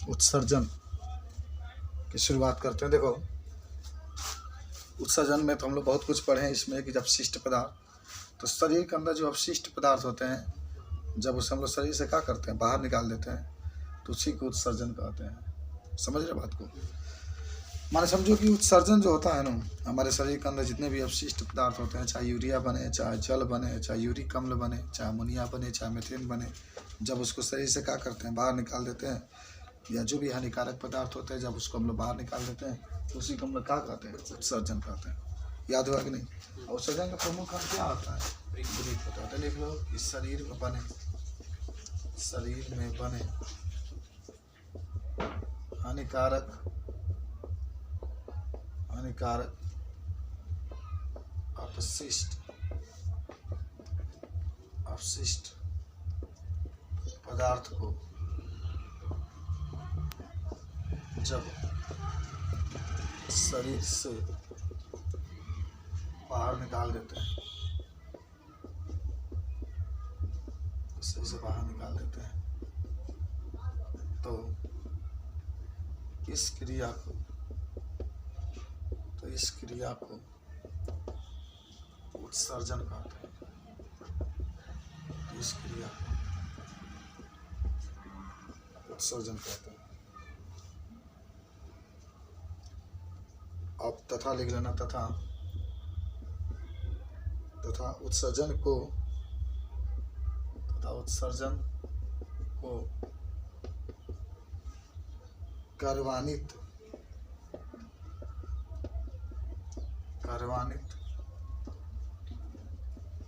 उत्सर्जन की शुरुआत करते हैं। देखो, उत्सर्जन में तो हम लोग बहुत कुछ पढ़े हैं इसमें कि जब अपशिष्ट पदार्थ, तो शरीर के अंदर जो अपशिष्ट पदार्थ होते हैं जब उसे हम लोग शरीर से क्या करते हैं, बाहर निकाल देते हैं, तो उसी को उत्सर्जन कहते हैं। समझ रहे बात को? माने समझो कि उत्सर्जन जो होता है ना, हमारे शरीर के अंदर जितने भी अपशिष्ट पदार्थ होते हैं, चाहे यूरिया बने, चाहे जल बने, चाहे यूरिक अम्ल बने, चाहे अमोनिया बने, चाहे मीथेन बने, जब उसको शरीर से क्या करते हैं, बाहर निकाल देते हैं, या जो भी हानिकारक पदार्थ होते हैं जब उसको हम लोग बाहर निकाल देते हैं, तो उसी को हम लोग क्या कहते हैं, उत्सर्जन कहते हैं। याद हुआ कि नहीं? और उत्सर्जन का प्रमुख काम क्या होता है? ब्रीथ होता है। लिख लो कि शरीर में बने हानिकारक अपशिष्ट पदार्थ को जब शरीर से बाहर निकाल देते हैं, तो इस क्रिया को उत्सर्जन कहते हैं। इस क्रिया को उत्सर्जन कहते हैं। अब तथा लिख लेना, तथा उत्सर्जन को कार्यान्वित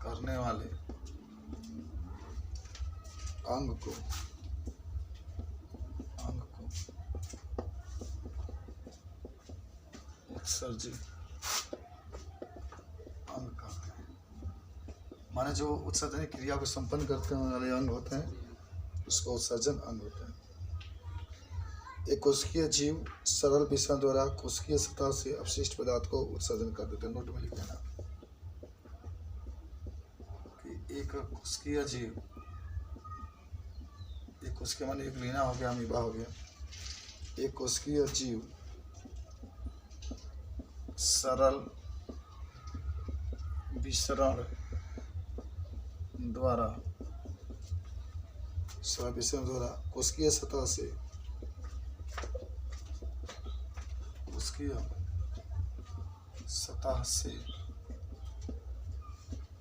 करने वाले अंग को उत्सर्जित अंग कहते हैं। माने जो उत्सर्जन क्रिया को संपन्न करते वाले अंग होते हैं उसको उत्सर्जन अंग होते हैं। एक कोशिकीय जीव सरल विसरण द्वारा कोशिकीय सतह से अपशिष्ट पदार्थ को उत्सर्जन कर देते हैं। नोट में लिख देना कि एक कोशिकीय जीव, एक कोशिकीय माने एक लीना हो गया, अमीबा हो गया। एक कोशिकीय जीव सरल विसरण द्वारा कोशिकीय सतह से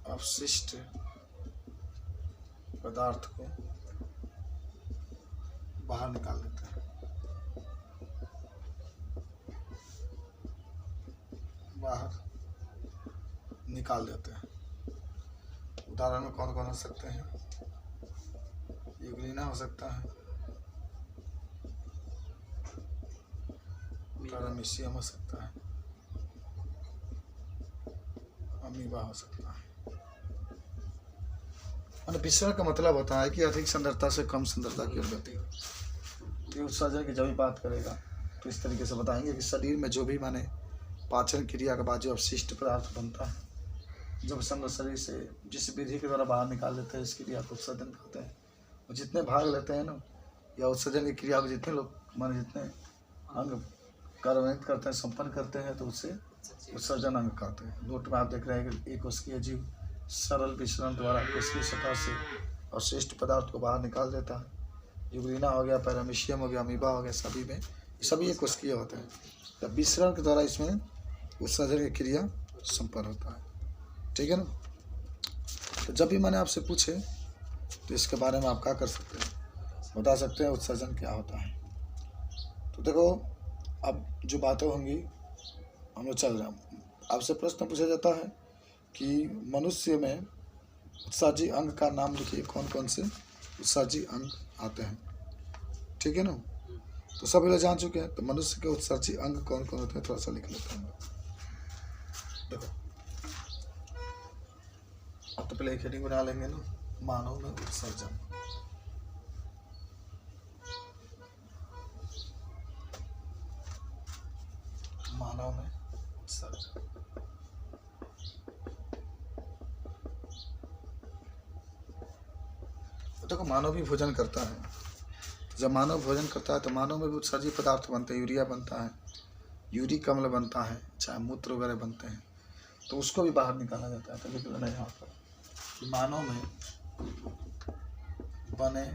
अपशिष्ट पदार्थ को बाहर निकाल देते हैं। उदाहरण में कौन कौन हो सकते हैं? यूग्लिना हो सकता है, पैरामीशियम हो सकता है, अमीबा हो सकता है। माने विसरण का मतलब होता है कि अधिक सांद्रता से कम सांद्रता की गति। तो उत्सर्जन की जब भी बात करेगा तो इस तरीके से बताएंगे कि शरीर में जो भी माने पाचन क्रिया के बाद जो अपशिष्ट पदार्थ बनता है, जब हम शरीर से जिस विधि के द्वारा बाहर निकाल लेते हैं, इस क्रिया को उत्सर्जन कहते हैं। और जितने भाग लेते हैं ना, या उत्सर्जन की क्रिया को जितने लोग माने जितने अंग कार्यान्वित करते हैं, संपन्न करते हैं, तो उससे उत्सर्जन अंग कहते हैं। नोट में आप देख रहे हैं कि एक कोशिकीय जीव सरल विसरण द्वारा कोशिकीय सतह से अवशिष्ट पदार्थ को बाहर निकाल देता है। यूग्लिना हो गया, पैरामीशियम हो गया, अमीबा हो गया, सभी एक कोशिकीय होते हैं। तब विसरण के द्वारा इसमें उत्सर्जन की क्रिया संपन्न होता है। ठीक है ना? तो जब भी मैंने आपसे पूछे तो इसके बारे में आप क्या कर सकते हैं, बता सकते हैं उत्सर्जन क्या होता है। तो देखो, अब जो बातें होंगी हम लोग चल रहे हैं। आपसे प्रश्न पूछा जाता है कि मनुष्य में उत्सर्जी अंग का नाम लिखिए, कौन कौन से उत्सर्जी अंग आते हैं। ठीक है ना? तो सब लोग जान चुके हैं। तो मनुष्य के उत्सर्जी अंग कौन कौन होते हैं, थोड़ा सा लिख लेते हैं। देखो, तो पहले एक हेडिंग बना लेंगे ना, मानव में उत्सर्जन। मानव में उत्सर्जन। देखो, मानव भी भोजन करता है, जब मानव भोजन करता है तो मानव में भी उत्सर्जी पदार्थ बनते हैं, यूरिया बनता है, यूरिक अम्ल बनता है, चाहे मूत्र वगैरह बनते हैं, तो उसको भी बाहर निकाला जाता है। तो लिख लेना यहाँ पर कि मानव में बने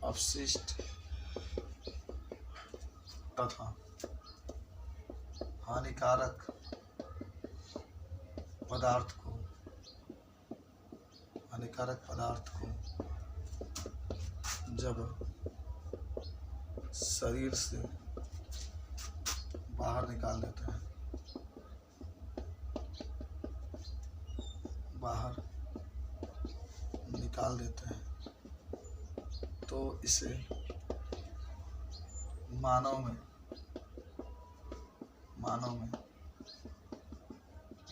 अपशिष्ट तथा हानिकारक पदार्थ को जब शरीर से बाहर निकाल देते हैं, तो इसे मानव में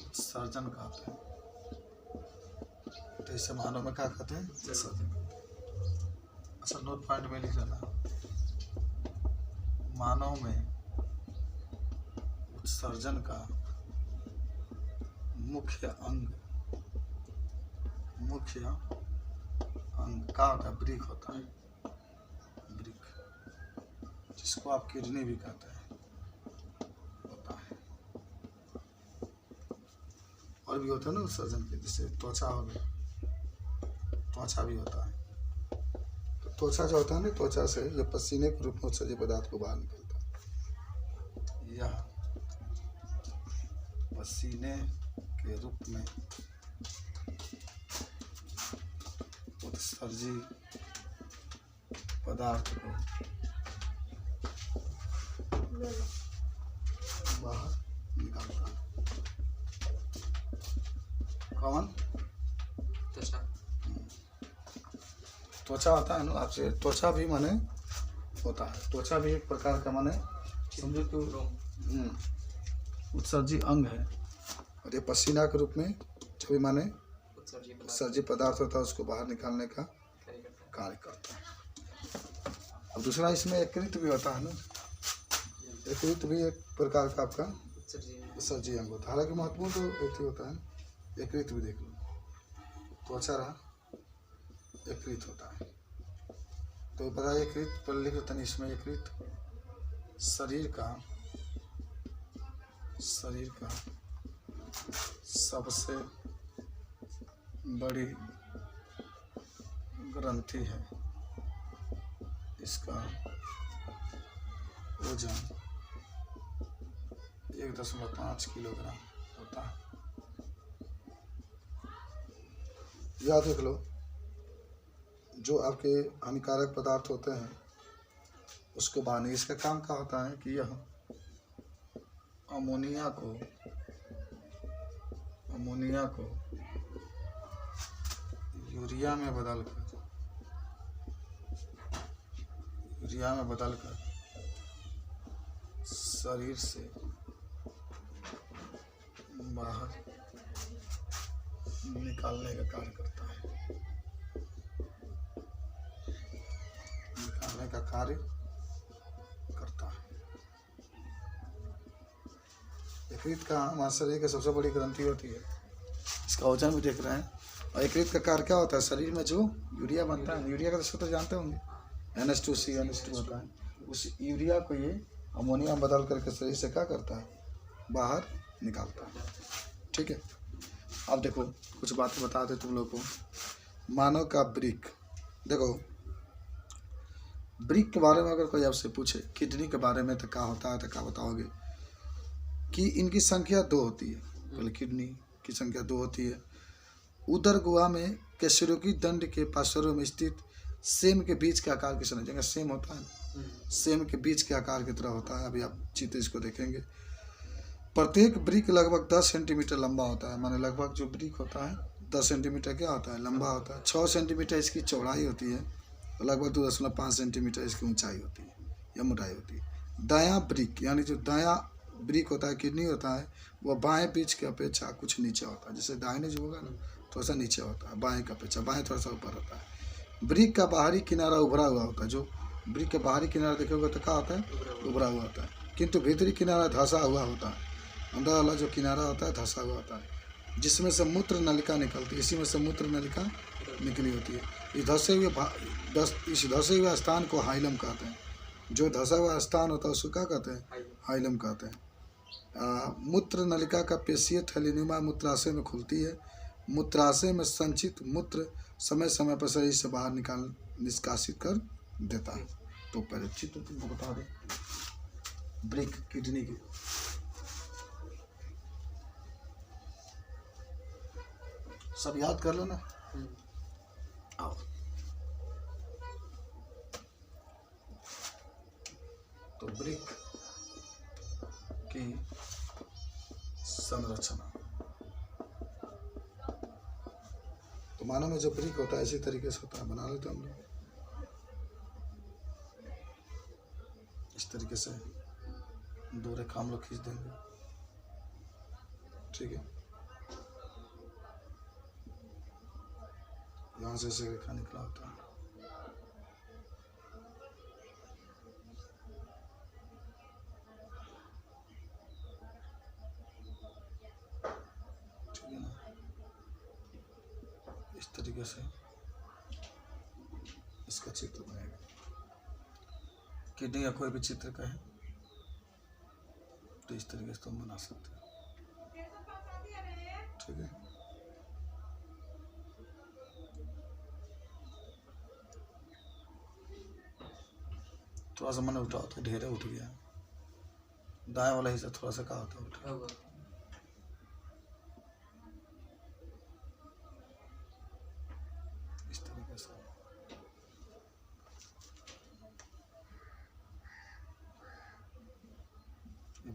उत्सर्जन कहते हैं। तो इसे मानव में क्या कहते हैं? उत्सर्जन। अच्छा, नोट पॉइंट में लिख लेना, मानव में उत्सर्जन का मुख्य अंग क्या होता है? वृक्क होता है, वृक्क, जिसको आप किडनी भी कहते हैं, होता है। और भी होता है ना उत्सर्जन के, जैसे त्वचा हो गया, त्वचा भी होता है। तो त्वचा जो होता है ना, त्वचा से ये पसीने के रूप में उत्सर्जित पदार्थ को बाहर निकलता है। यह पसीने के रूप में उत्सर्जित पदार्थ को बाहर निकालता है। कौन? त्वचा होता है ना, आपसे त्वचा भी माने होता है, त्वचा भी एक प्रकार का माने समझो कि उत्सर्जित अंग है। और ये पसीना के रूप में जो भी माने उत्सर्जित पदार्थ होता है उसको बाहर निकालने का कार्य करता है। अब दूसरा इसमें यकृत भी होता है ना, यकृत भी एक प्रकार का आपका उत्सर्जित अंग होता है। हालांकि महत्वपूर्ण तो एक ही होता है, यकृत भी देख लो, त्वचा रहा, यकृत होता है। तो पता है यकृत पर लिख लेते हैं, इसमें यकृत शरीर का सबसे बड़ी ग्रंथि है। इसका वजन 1.5 किलोग्राम होता है। याद रख लो, जो आपके हानिकारक पदार्थ होते हैं उसको बाहर, इसका काम क्या होता है कि यह अमोनिया को यूरिया में बदलकर शरीर से बाहर निकालने का कार्य करता है, यकृत का हमारे शरीर की सबसे बड़ी ग्रंथि होती है। इसका वजन भी देख रहे हैं। और यकृत का कार्य क्या होता है? शरीर में जो यूरिया बनता है, यूरिया का तो जानते होंगे, NH2C NH2 होता है, उस यूरिया को ये अमोनिया में बदल करके शरीर से क्या करता है? बाहर निकालता है। ठीक है, अब देखो कुछ बातें बता दे तुम लोग को। मानव का वृक्क, देखो वृक्क के बारे में अगर कोई आपसे पूछे किडनी के बारे में तो क्या होता है, तो क्या बताओगे? कि इनकी संख्या 2 होती है। पहले किडनी की संख्या 2 होती है। उदर गुहा में कैसरोगी दंड के पार्श्वों में स्थित सेम के बीच के आकार की समझेंगे, सेम होता है, सेम के बीच के आकार की तरह होता है। अभी आप चित्र इसको देखेंगे। प्रत्येक वृक्क लगभग 10 सेंटीमीटर लंबा होता है। माने लगभग जो वृक्क होता है 10 सेंटीमीटर क्या होता है? लंबा होता है। 6 सेंटीमीटर इसकी चौड़ाई होती है, तो लगभग 2.5 सेंटीमीटर इसकी ऊंचाई होती है या मोटाई होती है। दायां वृक्क यानी जो दायां वृक्क होता है, किडनी होता है, वह बाएं बीच की अपेक्षा कुछ नीचे होता है। जैसे दाहिने जो होगा ना थोड़ा सा नीचे होता है, बाएं की अपेक्षा बाएं थोड़ा सा ऊपर होता है। वृक्क का बाहरी किनारा उभरा हुआ होता है। जो वृक्क का बाहरी किनारा देखोगे तो क्या होता है? उभरा हुआ होता है। किंतु भीतरी किनारा धंसा हुआ होता है। अंदर वाला जो किनारा होता है धंसा हुआ होता है, जिसमें से मूत्र नलिका निकलती है। इसी में से मूत्र नलिका निकली होती है। इस धसे हुए स्थान को हाइलम कहते हैं। जो धसा हुआ स्थान होता है उसको क्या कहते हैं? हाइलम कहते हैं। मूत्र नलिका का पेशीय थैलीनुमा मूत्राशय में खुलती है। मूत्राशय में संचित मूत्र समय समय पर शरीर से बाहर निष्कासित कर देता है। तो पहले चित्र तुमको बता दें ब्रिक किडनी की। सब याद कर लेना। आओ तो ब्रिक की संरचना तो मानव में जो ब्रिक होता है इसी तरीके से होता है। बना लेते हम लोग इस तरीके से दो रेखा हम लोग खींच देंगे। ठीक है, यहाँ से रेखा निकला होता है। ठीक है ना, इस तरीके से इसका चित्र बनेगा। किडनी का कोई भी चित्र कहे तो इस तरीके से तुम बना सकते हो। ठीक है, थोड़ा सा मैंने उठाओ तो ढेरे उठ गया। दाएं वाला हिस्सा थोड़ा सा कहा होता उठा। इस तरीके से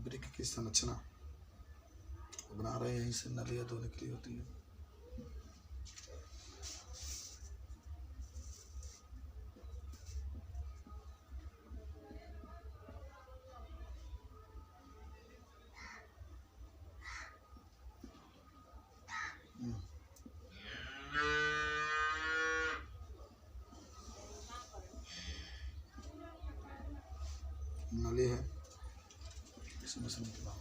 ब्रिक की संरचना बना रहे हैं। यहीं से नलियाँ दो निकली होती है। नली है, इसमें से निकला।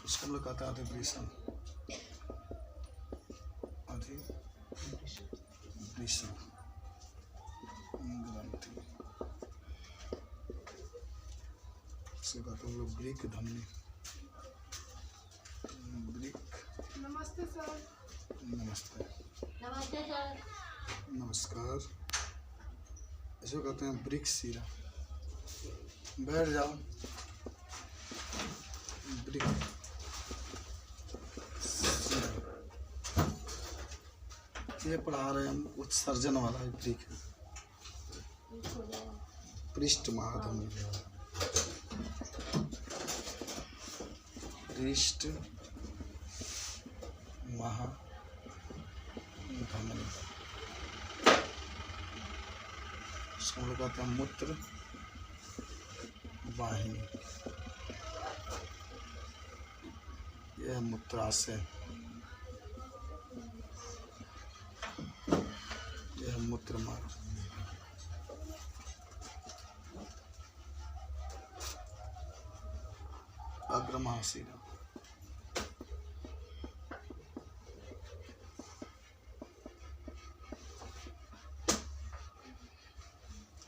उसको हम लोग कहते हैं अधिवृषण। अधिवृषण ग्रंथि, उसको कहते हैं हम लोग ब्रिक धमनी। ब्रिक। नमस्ते सर। नमस्ते। नमस्ते सर। नमस्कार। इसको कहते हैं ब्रिक सीरा। बैठ जाओ। ब्रिक ये पढ़ा रहे हम उत्सर्जन वाला है। ब्रिक पृष्ठ महाधमनी, पृष्ठ महाधमनी। उसको हम लोग कहते हैं मूत्र वाहिनी। यह मूत्राशय, यह मूत्र मार्ग। अग्र महाशिरा,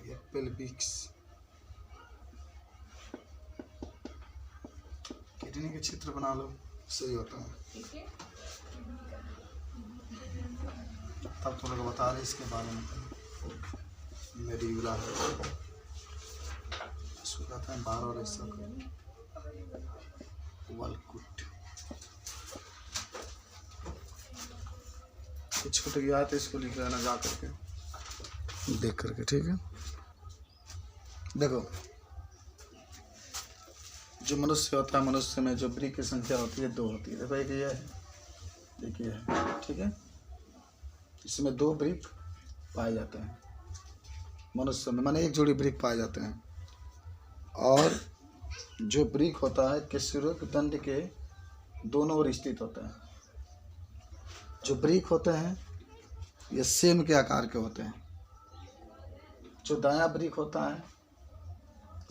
यह पेल्विक्स। किडनी के चित्र बना लो, सही होता है। तब तो लोग बता रहे इसके बारे में। मेडियुला है, इसको कहते हैं 12 और हिस्सा को वलकुट। कुछ छूट गया तो इसको लिख लेना जा करके, देख करके। ठीक है, देखो, जो मनुष्य होता है, मनुष्य में जो ब्रिक की संख्या होती है 2 होती है। देखो, एक ये है, एक ये है, ठीक है। इसमें 2 ब्रिक पाए जाते हैं मनुष्य में, माने एक जोड़ी ब्रिक पाए जाते हैं। और जो ब्रिक होता है केशरक दंड के दोनों ओर स्थित होते हैं। जो ब्रिक होते हैं ये सेम के आकार के होते हैं। जो दायां ब्रिक होता है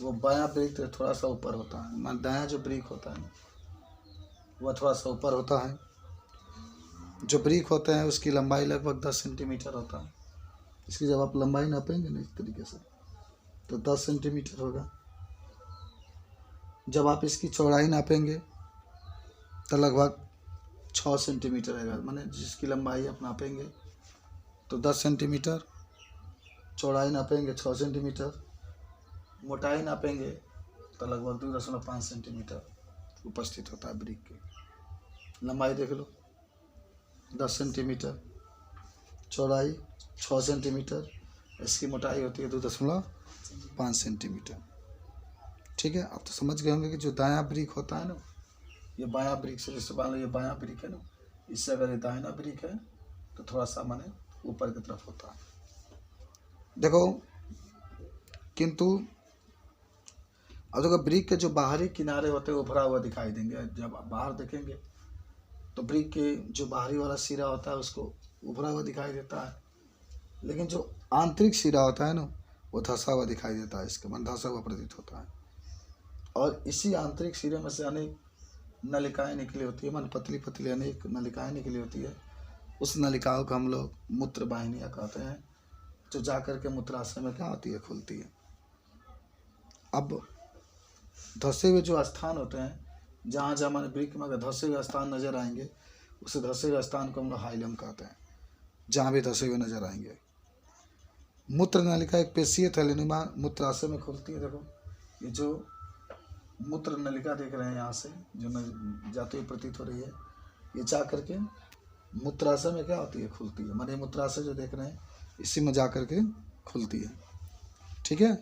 वो बायां ब्रिक से थोड़ा सा ऊपर होता है। मान दायां जो ब्रिक होता है वह थोड़ा सा ऊपर होता है। जो ब्रिक होते हैं उसकी लंबाई लगभग 10 सेंटीमीटर होता है। इसकी जब आप लंबाई नापेंगे ना इस तरीके से तो 10 सेंटीमीटर होगा। जब आप इसकी चौड़ाई नापेंगे तो लगभग 6 सेंटीमीटर रहेगा। माने जिसकी लंबाई आप नापेंगे तो 10 सेंटीमीटर, चौड़ाई नापेंगे 6 सेंटीमीटर, मोटाई नापेंगे तो लगभग 2.5 सेंटीमीटर उपस्थित होता है ब्रिक की। लंबाई देख लो 10 सेंटीमीटर, चौड़ाई 6 सेंटीमीटर, इसकी मोटाई होती है 2.5 सेंटीमीटर। ठीक है, आप तो समझ गए होंगे कि जो दायां ब्रिक होता है ना, ये बायां ब्रिक से, जैसे मान लो ये बायां ब्रिक है ना, इससे अगर ये दाहिना ब्रिक है तो थोड़ा सा माने ऊपर की तरफ होता है। देखो, किंतु अब देखो ब्रिक के जो बाहरी किनारे होते हैं उभरा हुआ दिखाई देंगे। जब आप बाहर देखेंगे तो ब्रिक के जो बाहरी वाला सिरा होता है उसको उभरा हुआ दिखाई देता है, लेकिन जो आंतरिक सिरा होता है ना वो धंसा हुआ दिखाई देता है। इसके मन धंसा हुआ प्रतीत होता है। और इसी आंतरिक सिरे में से अनेक नलिकाएं निकली होती है, मन पतली पतली अनेक नलिकाएं निकली होती है। उस नलिकाओं को हम लोग मूत्र वाहिनियाँ कहते हैं, जो जा कर के मूत्राशय में क्या होती है, खुलती है। अब धंसे हुए जो स्थान होते हैं, जहाँ जहाँ हमारे ब्रिक में अगर धंसे हुए स्थान नजर आएंगे उस धंसे हुए स्थान को हम लोग हाइलम कहते हैं, जहाँ भी धंसे हुए नजर आएंगे। मूत्र नलिका एक पेशीय थैलीनुमा मूत्राशय में खुलती है। देखो, ये जो मूत्र नलिका देख रहे हैं यहाँ से जो जाती हुई प्रतीत हो रही है, ये जा करके मूत्राशय में क्या होती है, खुलती है। माने मूत्राशय जो देख रहे हैं इसी में जा करके खुलती है। ठीक है,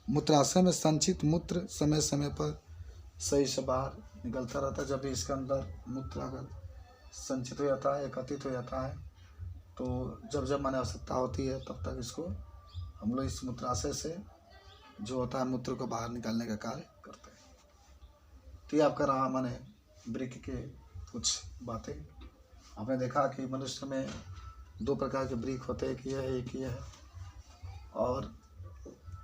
मूत्राशय में संचित मूत्र समय समय पर सही से बाहर निकलता रहता है। जब भी इसके अंदर मूत्र अगर संचित हो जाता है, एकत्रित हो जाता है, तो जब जब माने आवश्यकता होती है तब तक इसको हम लोग इस मूत्राशय से जो होता है मूत्र को बाहर निकालने का कार्य करते हैं। तो ये आपका रहा माने ब्रिक के कुछ बातें। आपने देखा कि मनुष्य में 2 प्रकार के ब्रिक होते हैं, एक ये है, एक ये है। और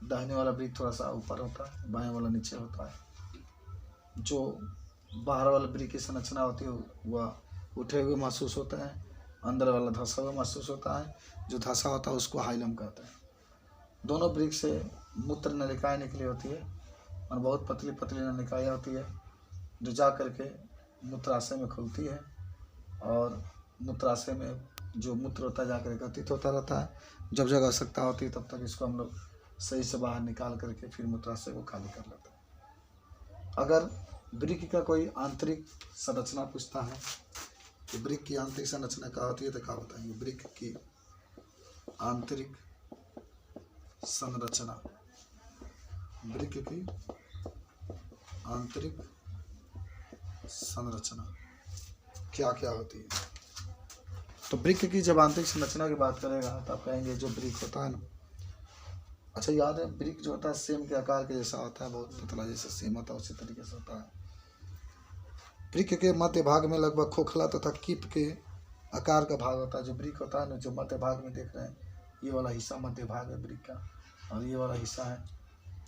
दाहिने वाला ब्रिक थोड़ा सा ऊपर होता है, बाएं वाला नीचे होता है। जो बाहर वाला ब्रिक की संरचना होती है वह उठे हुए महसूस होते हैं, अंदर वाला धंसा हुआ महसूस होता है। जो धंसा होता है उसको हाइलम कहते हैं। दोनों ब्रिक से मूत्र नलिकाएं निकली होती है और बहुत पतली पतली नलिकाएं होती है जो जा करके मूत्राशय में खुलती है। और मूत्राशय में जो मूत्र होता है जाकर एकत्रित होता रहता है। जब जब आवश्यकता होती है तब तक इसको हम लोग सही से बाहर निकाल करके फिर मूत्राशय को खाली कर लेते हैं। अगर ब्रिक का कोई आंतरिक संरचना पूछता है कि ब्रिक की आंतरिक संरचना क्या होती है तो क्या बताएंगे? ब्रिक की आंतरिक संरचना, ब्रिक की आंतरिक संरचना क्या क्या होती है? तो ब्रिक की जब आंतरिक संरचना की बात करेगा तो आप कहेंगे जो ब्रिक होता है ना, अच्छा याद है ब्रिक जो होता है सेम के आकार के जैसा होता है, बहुत पतला जैसे सेम होता है उसी तरीके से होता है। ब्रिक के मध्य भाग में लगभग खोखला तथा कीप के आकार का भाग होता है। जो ब्रिक होता है ना, जो मध्य भाग में देख रहे हैं, ये वाला हिस्सा मध्य भाग है ब्रिक का, और ये वाला हिस्सा है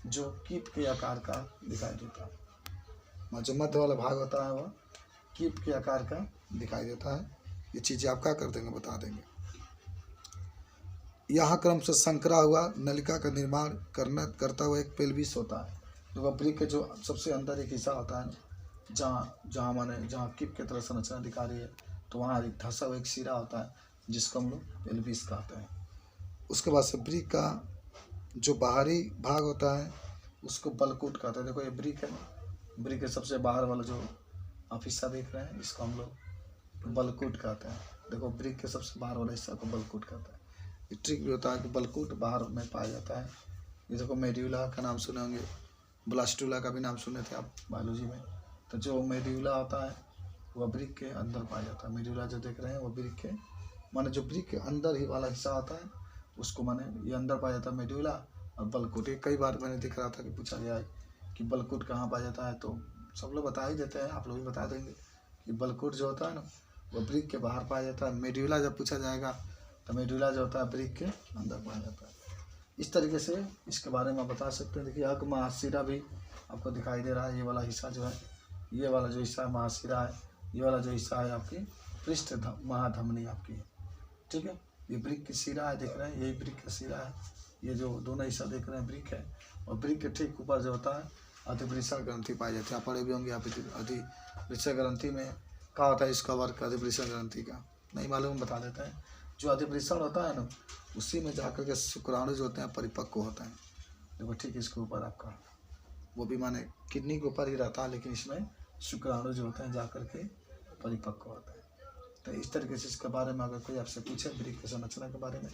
जो कीप के आकार का दिखाई देता है। जो मध्य वाला भाग होता है वह कीप के आकार का दिखाई देता है। ये चीज़ें आप क्या कर देंगे, बता देंगे। यहाँ क्रम से संकरा हुआ नलिका का निर्माण करता हुआ एक पेल्विस होता है। जो ब्रिक के जो सबसे अंदर एक हिस्सा होता है, जहाँ कीप की तरह संरचना दिखा रही है, तो वहाँ एक धंसा हुआ एक सिरा होता है जिसको हम लोग पेल्विस कहते हैं। उसके बाद से ब्रिक का जो बाहरी भाग होता है उसको बलकूट कहते हैं। देखो ये ब्रिक है, ब्रिक के सबसे बाहर वाला जो आप हिस्सा देख रहे हैं इसको हम लोग बलकूट कहते हैं। देखो ब्रिक के सबसे बाहर वाला हिस्सा को बलकूट कहते हैं। ये ट्रिक भी होता है कि बलकूट बाहर में पाया जाता है ये देखो मेड्यूला का नाम सुने होंगे, ब्लास्टुला का भी नाम सुने थे आप बायोलॉजी में। तो जो मेड्यूला होता है वह वृक्क के अंदर पाया जाता है। मेड्यूला जो देख रहे हैं वो वृक्क के माने जो वृक्क के अंदर ही वाला हिस्सा आता है उसको माने ये अंदर पाया जाता है मेड्यूला। और बलकुट, ये कई बार मैंने दिख रहा था कि पूछा गया है कि बलकुट कहाँ पाया जाता है, तो सब लोग बता ही देते हैं, आप लोग भी बता देंगे कि बलकुट जो होता है ना वो वृक्क के बाहर पाया जाता है। मेड्यूला जब पूछा जाएगा तो मेड्यूला जो होता है वृक्क के अंदर पाया जाता है। इस तरीके से इसके बारे में बता सकते हैं। देखिए अग महाशिरा भी आपको दिखाई दे रहा है, ये वाला हिस्सा जो है, ये वाला जो हिस्सा है महाशिरा है, ये वाला जो हिस्सा है आपकी पृष्ठ महाधमनी आपकी है, ठीक है। ये वृक्क की शिरा है, देख रहे हैं, यही वृक्क का शिरा है। ये जो दोनों हिस्सा देख रहे हैं वृक्क है, और वृक्क के ठीक ऊपर जो होता है अधिवृषण ग्रंथि पाई जाती है। आप पढ़े भी होंगे आप, अधिवृषण ग्रंथि में क्या होता है इसका वर्क अधिवृषण ग्रंथि का, नहीं मालूम बता देते हैं। जो अधिवृषण होता है ना उसी में जाकर के शुक्राणु जो होते हैं परिपक्व होते हैं। देखो ठीक इसके ऊपर आपका वो भी माने किडनी के ऊपर ही रहता है, लेकिन इसमें शुक्राणु जो होते हैं जाकर के परिपक्व होते हैं। तो इस तरीके से इसके बारे में अगर कोई आपसे पूछे वृक्क की संरचना के बारे में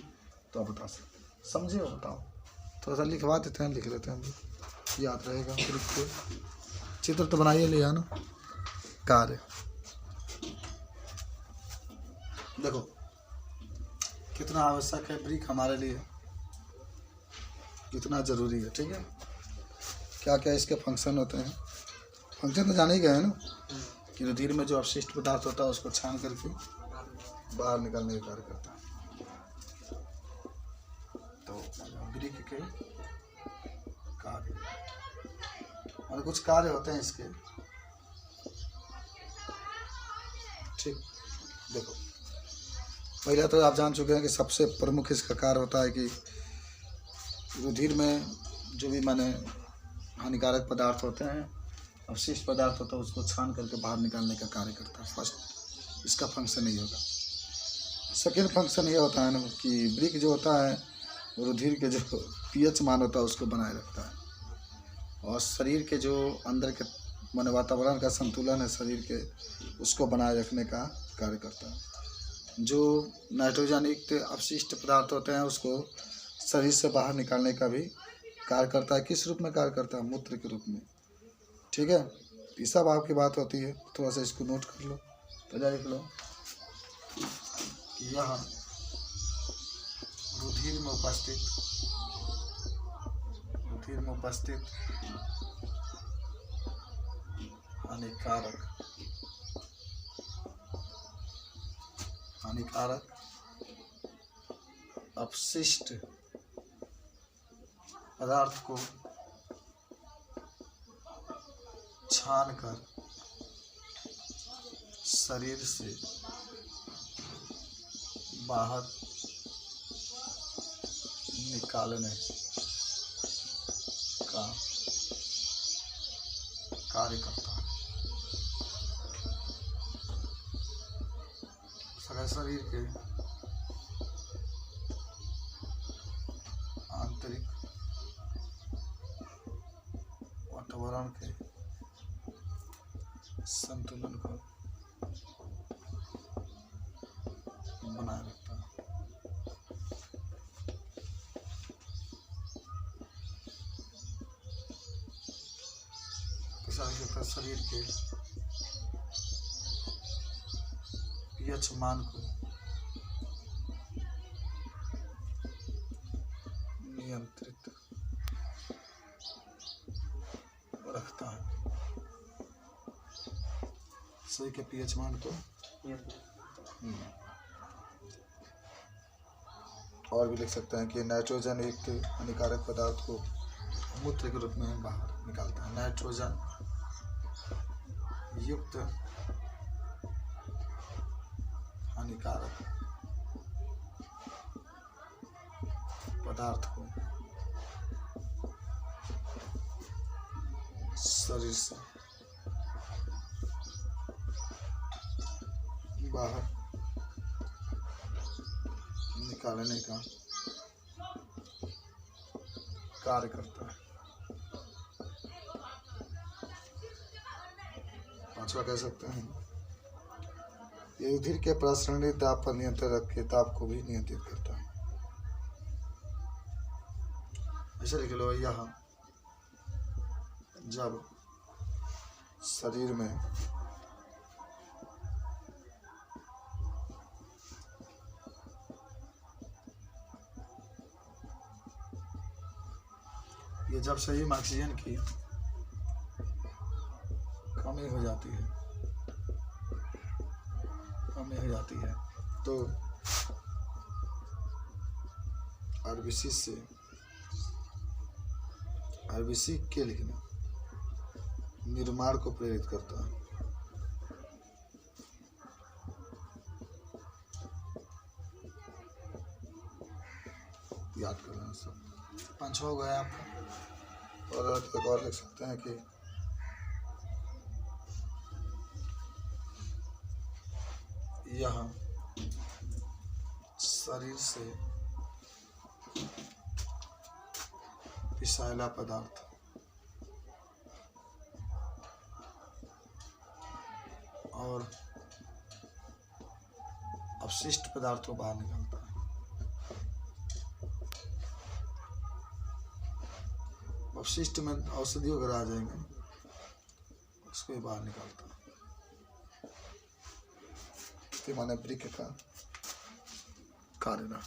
तो आप बता सकते हैं। समझे हो बताओ, थोड़ा सा लिखवा देते हैं, लिख लेते हैं, हम याद रहेगा। वृक्क के चित्र तो बनाइए लिया ना। कार्य देखो कितना आवश्यक है वृक्क हमारे लिए, कितना जरूरी है, ठीक है। क्या क्या इसके फंक्शन होते हैं, फंक्शन तो जाने ही गए हैं ना कि रुधिर में जो अपशिष्ट पदार्थ होता है उसको छान करके बाहर निकालने का कार्य करता है। तो वृक्क के कार्य और कुछ कार्य होते हैं इसके, ठीक। देखो पहले तो आप जान चुके हैं कि सबसे प्रमुख इसका कार्य होता है कि रुधिर में जो भी माने हानिकारक पदार्थ होते हैं, अवशिष्ट पदार्थ होता है, उसको छान करके बाहर निकालने का कार्य करता है। फर्स्ट इसका फंक्शन ये होगा। सेकेंड फंक्शन ये होता है ना कि वृक्क जो होता है रुधिर के जो पीएच मान होता है उसको बनाए रखता है, और शरीर के जो अंदर के माने वातावरण का संतुलन है शरीर के, उसको बनाए रखने का कार्य करता है। जो नाइट्रोजन युक्त अपशिष्ट पदार्थ होते हैं उसको शरीर से बाहर निकालने का भी कार्य करता है। किस रूप में कार्य करता है? मूत्र के रूप में, ठीक है। ये सब आपकी बात होती है, थोड़ा सा इसको नोट कर लो, पहले लिख लो कि यह रुधिर में उपस्थित हानिकारक अपशिष्ट पदार्थ को छान कर शरीर से बाहर निकालने का कार्य करता है। शरीर के आंतरिक वातावरण के संतुलन को बनाए रखता है। शरीर के पीएच मान को नियंत्रित रखता है। शरीर के पीएच मान को और भी लिख सकते हैं कि नाइट्रोजन युक्त हानिकारक पदार्थ को मूत्र के रूप में बाहर निकालता है। नाइट्रोजन युक्त हानिकारक पदार्थ को शरीर से बाहर निकालने का कार्य करता है। पांचवा कह सकते हैं ये रुधिर के प्रसरणीय दाब पर नियंत्रण रख के दाब को भी नियंत्रित करता है। ऐसे लिख लो, यह जब शरीर में ये जब शरीर में ऑक्सीजन की कमी हो जाती है तो आरबीसी के लिखना निर्माण को प्रेरित करता है। याद कर लेना सब। 5 हो गया आपका। और एक और लिख सकते हैं कि यह शरीर से विषैला पदार्थ और अपशिष्ट पदार्थ को बाहर निकालता है। अपशिष्ट में औषधि वगैरह आ जाएंगे, उसको ही बाहर निकालता है। माने ब्रिक का कार्य।